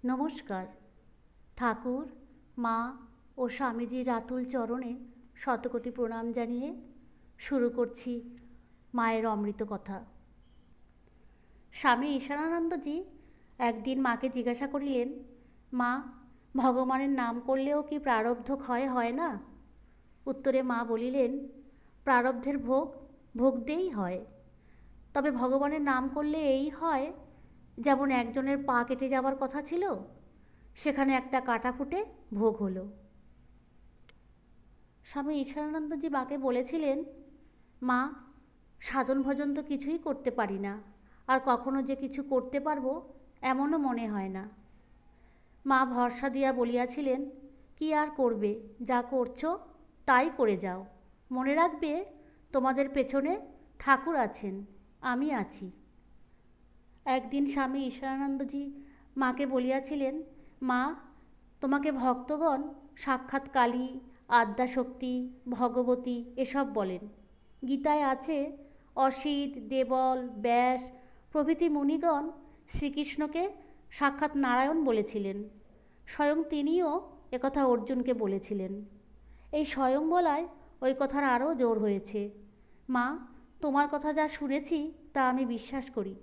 নমস্কার। ঠাকুর, মা ও স্বামীজির আতুল চরণে শতকোটি প্রণাম জানিয়ে শুরু করছি মায়ের অমৃত কথা। স্বামী ঈশানানন্দজি একদিন মাকে জিজ্ঞাসা করিলেন, মা, ভগবানের নাম করলেও কি প্রারব্ধ ক্ষয় হয় না? উত্তরে মা বলিলেন, প্রারব্ধের ভোগ ভোগতেই হয়। তবে ভগবানের নাম করলে এই হয়, যেমন একজনের পা কেটে যাবার কথা ছিল, সেখানে একটা কাঁটা ফুটে ভোগ হলো। স্বামী ঈশানানন্দজি মাকে বলেছিলেন, মা, সাধন ভজন তো কিছুই করতে পারি না, আর কখনো যে কিছু করতে পারবো এমনও মনে হয় না। মা ভরসা দিয়া বলিয়াছিলেন, কি আর করবে, যা করছো তাই করে যাও। মনে রাখবে, তোমাদের পেছনে ঠাকুর আছেন, আমি আছি। একদিন স্বামী ঈশানানন্দজি মাকে বলিয়াছিলেন, মা, তোমাকে ভক্তগণ সাক্ষাৎ কালী, আদ্যাশক্তি, ভগবতী এসব বলেন। গীতায় আছে, অসিত, দেবল, ব্যাস প্রভৃতি মুনিগণ শ্রীকৃষ্ণকে সাক্ষাৎ নারায়ণ বলেছিলেন। স্বয়ং তিনিও একথা অর্জুনকে বলেছিলেন। এই স্বয়ং বলায় ওই কথার আরও জোর হয়েছে। মা, তোমার কথা যা শুনেছি তা আমি বিশ্বাস করি,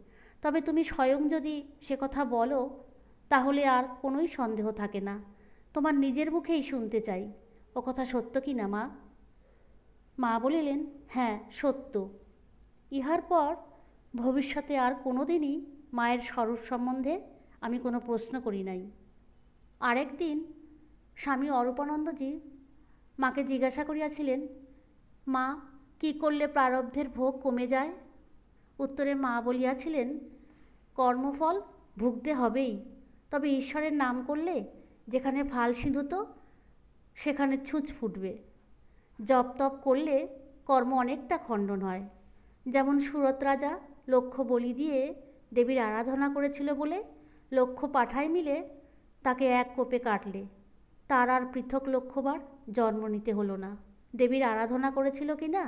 তবে তুমি স্বয়ং যদি সে কথা বলো তাহলে আর কোনোই সন্দেহ থাকে না। তোমার নিজের মুখেই শুনতে চাই, ও কথা সত্য কি না মা? মা বলিলেন, হ্যাঁ সত্য। ইহার পর ভবিষ্যতে আর কোনো দিনই মায়ের স্বরূপ সম্বন্ধে আমি কোনো প্রশ্ন করি নাই। আরেকদিন স্বামী অরূপানন্দজি মাকে জিজ্ঞাসা করিয়াছিলেন, মা, কি করলে প্রারব্ধের ভোগ কমে যায়? উত্তরে মা বলিয়াছিলেন, কর্মফল ভুগতে হবেই, তবে ঈশ্বরের নাম করলে যেখানে ফাল সিঁধুত সেখানে ছুঁচ ফুটবে। জপ তপ করলে কর্ম অনেকটা খণ্ডন হয়। যেমন সুরত রাজা লক্ষ বলি দিয়ে দেবীর আরাধনা করেছিল বলে লক্ষ পাঠায় মিলে তাকে এক কোপে কাটলে তার আর পৃথক লক্ষবার জন্ম নিতে হলো না। দেবীর আরাধনা করেছিল কি না?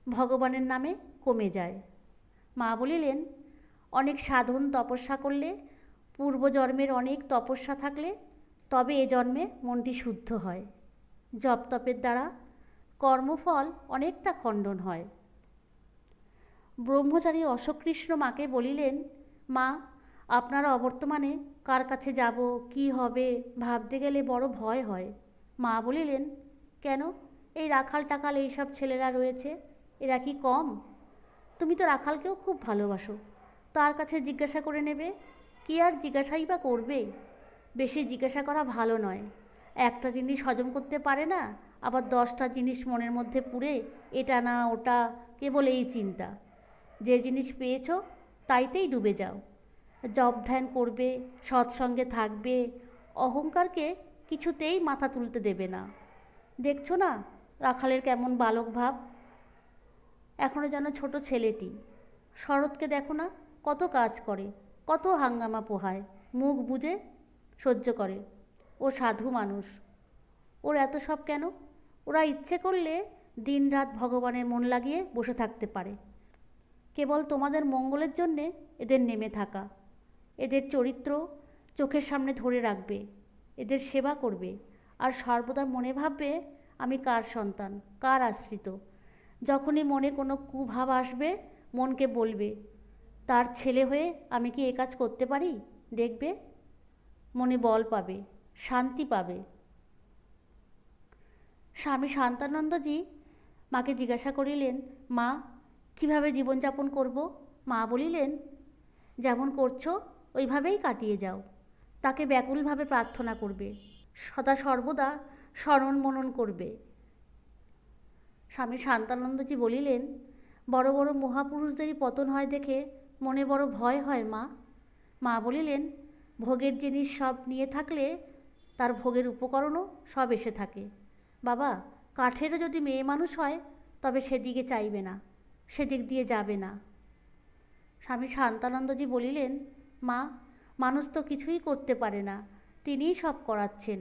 ভগবানের নামে কমে যায়। মা বলিলেন, অনেক সাধন তপস্যা করলে, পূর্বজন্মের অনেক তপস্যা থাকলে তবে এ জন্মে মনটি শুদ্ধ হয়। জপ তপের দ্বারা কর্মফল অনেকটা খণ্ডন হয়। ব্রহ্মচারী অশোককৃষ্ণ মাকে বলিলেন, মা, আপনারা অবর্তমানে কার কাছে যাব, কি হবে ভাবতে গেলে বড় ভয় হয়। মা বলিলেন, কেন? এই রাখাল টাকাল এইসব ছেলেরা রয়েছে, এরা কি কম? তুমি তো রাখালকেও খুব ভালোবাসো, তার কাছে জিজ্ঞাসা করে নেবে। কি আর জিজ্ঞাসাই বা করবে? বেশি জিজ্ঞাসা করা ভালো নয়। একটা জিনিস হজম করতে পারে না, আবার 10টা জিনিস মনের মধ্যে পুরে এটা না ওটা, কেবল এই চিন্তা। যে জিনিস পেয়েছ তাইতেই ডুবে যাও। জপ ধ্যান করবে, সৎসঙ্গে থাকবে, অহংকারকে কিছুতেই মাথা তুলতে দেবে না। দেখছো না রাখালের কেমন বালক ভাব? এখনও যেন ছোট ছেলেটি। শরৎকে দেখো না, কত কাজ করে, কত হাঙ্গামা পোহায়, মুখ বুজে সহ্য করে। ও সাধু মানুষ, ওর এত সব কেন? ওরা ইচ্ছে করলে দিনরাত ভগবানের মন লাগিয়ে বসে থাকতে পারে। কেবল তোমাদের মঙ্গলের জন্যে এদের নেমে থাকা। এদের চরিত্র চোখের সামনে ধরে রাখবে, এদের সেবা করবে, আর সর্বদা মনে ভাববে আমি কার সন্তান, কার আশ্রিত। যখনই মনে কোনো কুভাব আসবে মনকে বলবে, তার ছেলে হয়ে আমি কি এ কাজ করতে পারি? দেখবে মনে বল পাবে, শান্তি পাবে। স্বামী শান্তানন্দজি মাকে জিজ্ঞাসা করিলেন, মা, কিভাবে জীবনযাপন করব? মা বলিলেন, যেমন করছো ওইভাবেই কাটিয়ে যাও। তাকে ব্যাকুলভাবে প্রার্থনা করবে, সদা সর্বদা স্মরণ মনন করবে। স্বামী শান্তানন্দজি বলিলেন, বড় বড় মহাপুরুষদেরই পতন হয় দেখে মনে বড় ভয় হয় মা। মা বলিলেন, ভোগের জিনিস সব নিয়ে থাকলে তার ভোগের উপকরণও সব এসে থাকে। বাবা, কাঠেরও যদি মেয়ে মানুষ হয় তবে সেদিকে চাইবে না, সেদিক দিয়ে যাবে না। স্বামী শান্তানন্দজি বলিলেন, মা, মানুষ তো কিছুই করতে পারে না, তিনিই সব করাচ্ছেন।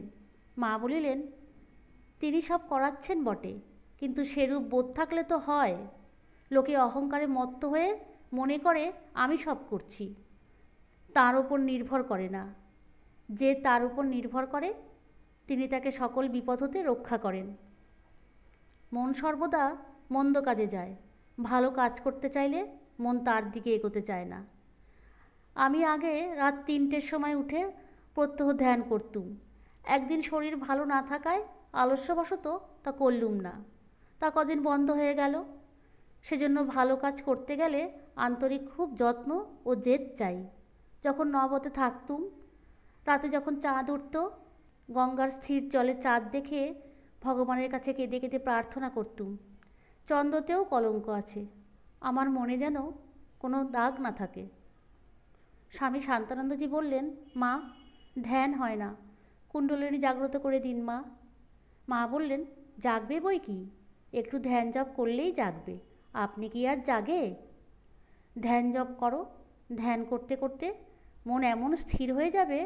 মা বলিলেন, তিনি সব করাচ্ছেন বটে, কিন্তু সেরূপ বোধ থাকলে তো হয়। লোকে অহংকারে মত্ত হয়ে মনে করে আমি সব করছি, তার ওপর নির্ভর করে না। যে তার উপর নির্ভর করে তিনি তাকে সকল বিপদ হতে রক্ষা করেন। মন সর্বদা মন্দ কাজে যায়, ভালো কাজ করতে চাইলে মন তার দিকে এগোতে চায় না। আমি আগে রাত 3টের সময় উঠে প্রত্যহ ধ্যান করতুম। একদিন শরীর ভালো না থাকায় আলস্যবশত তা করলুম না। তা কদিন বন্ধ হয়ে গেল। সেজন্য ভালো কাজ করতে গেলে আন্তরিক খুব যত্ন ও জেদ চাই। যখন নবতে থাকতুম, রাতে যখন চাঁদ উঠত, গঙ্গার স্থির জলে চাঁদ দেখে ভগবানের কাছে কেঁদে কেঁদে প্রার্থনা করতুম, চন্দ্রতেও কলঙ্ক আছে, আমার মনে যেন কোনো দাগ না থাকে। স্বামী শান্তানন্দজি বললেন, মা, ধ্যান হয় না, কুণ্ডলিনী জাগ্রত করে দিন মা। মা বললেন, জাগবে বই কি, একটু ধ্যান জপ করলেই জাগবে, আপনি কি আর জাগে? ধ্যান জপ করো, ধ্যান করতে করতে মন এমন স্থির হয়ে যাবে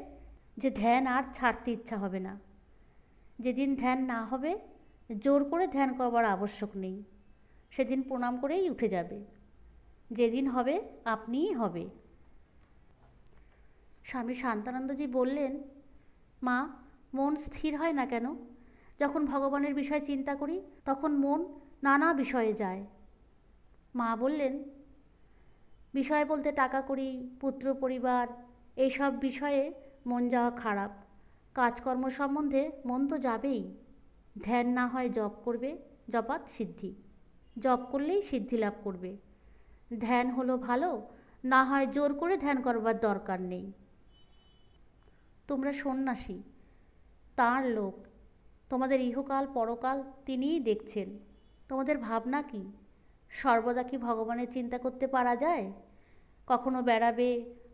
যে ধ্যান আর ছাড়তে ইচ্ছা হবে না। যেদিন ধ্যান না হবে, জোর করে ধ্যান করবার আবশ্যক নেই, সেদিন প্রণাম করেই উঠে যাবে। যেদিন হবে আপনিই হবে। স্বামী শান্তানন্দজি বললেন, মা, মন স্থির হয় না কেন? যখন ভগবানের বিষয় চিন্তা করি তখন মন নানা বিষয়ে যায়। মা বললেন, বিষয় বলতে টাকা কড়ি, পুত্র পরিবার, এইসব বিষয়ে মন যাওয়া খারাপ। কাজকর্ম সম্বন্ধে মন তো যাবেই। ধ্যান না হয় জপ করবে, জপাত সিদ্ধি, জপ করলেই সিদ্ধি লাভ করবে। ধ্যান হলো ভালো, না হয় জোর করে ধ্যান করবার দরকার নেই। তোমরা সন্ন্যাসী, তাঁর লোক, তোমাদের ইহকাল পরকাল তিনিই দেখছেন। তোমাদের ভাবনা কি? সর্বদা কি ভগবানের চিন্তা করতে পারা যায়? কখনো বেড়াবে,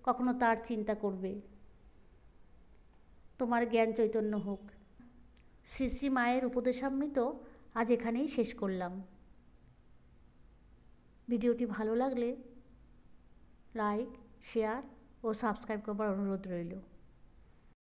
কখনো তার চিন্তা করবে। তোমার জ্ঞান চৈতন্য হোক। শ্রী শ্রী মায়ের উপদেশামৃত আজ এখানেই শেষ করলাম। ভিডিওটি ভালো লাগলে লাইক, শেয়ার ও সাবস্ক্রাইব করবার অনুরোধ রইল।